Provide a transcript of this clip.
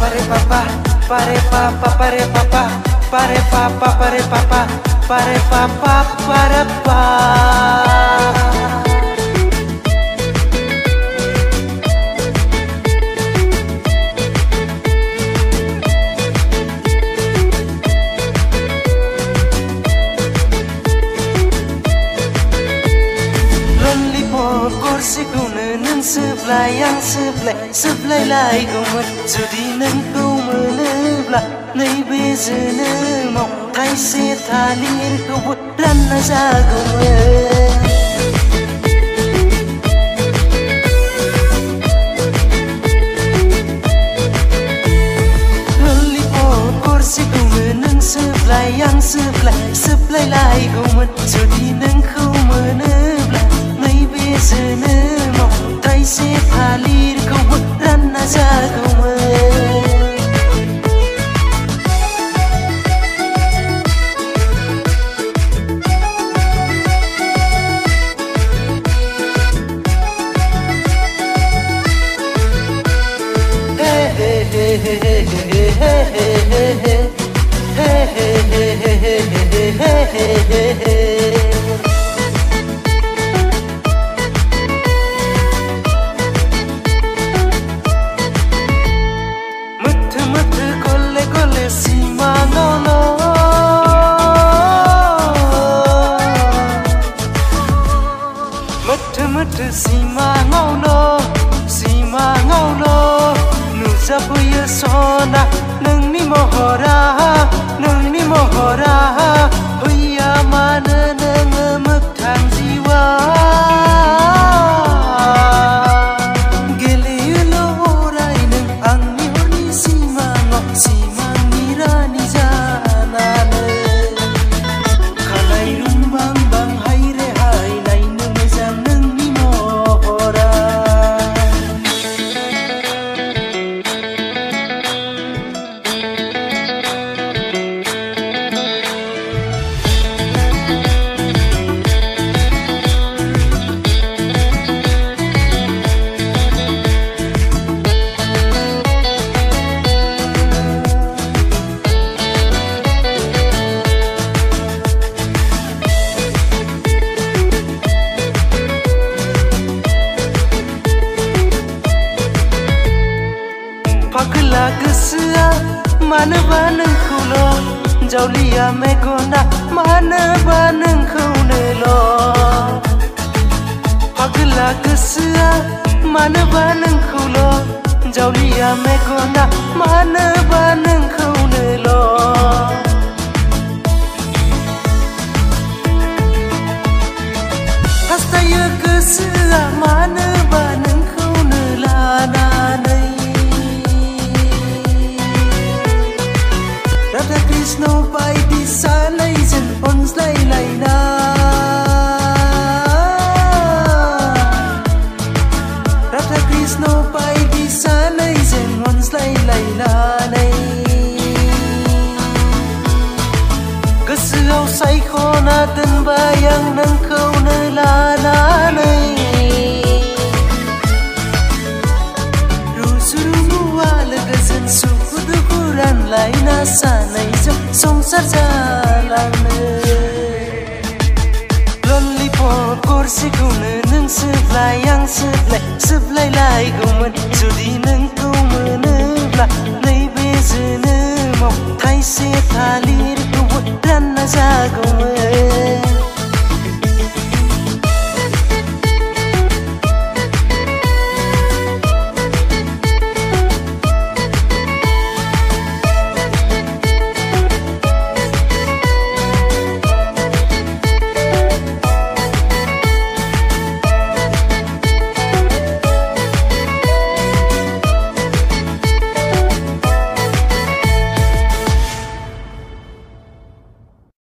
pare papa pare papa pare papa pare papa pare papa pare papa pare pa Kursikuna nang sebelah yang sebelah lai gomot judi nang kau menebla nei bezena mau thai se thalir kau ranna jagomot lollipop kursikuna nang sebelah yang sebelah lai gomot judi nang kau menebla bezena mau thai se thalir kau ranna jagomot Sima ngauno nusa puya sona nangni mohora puya mana nang mukthang jiwa gele lo orai nang angni honi sima nirani jana khalai rumbang bang hai re hai nai nang jam nangni mohora Pakla gosoa मानोबा नोंखौल' जावलिया मेगना मानोबा नोंखौनोल' पागला गोसोआ मानोबा नोंखौल' जावलिया मेगना मानोबा नोंखौनोल' हास्थायो गोसोआ मानोबा नोंखौनो लानानै राधा कृष्ण बायदि सानैजों अनज्लायलायना राधा कृष्ण बायदि सानैजों अनज्लायलायनानै गोसोआव सायख'ना दोनबाय आं नोंखौनो लानानै रुजुरुमुआ लोगोजों सुखु दुखु रानलायना सानैजों संसार जालांनो ललिपप गरसेखौनो नों सोबलाय आं सोबलायलायगौमोन जुदि नोंखौ मोनोब्ला नैबे जोनोमाव थाइसे थालिरखौबो रानना जागौमोन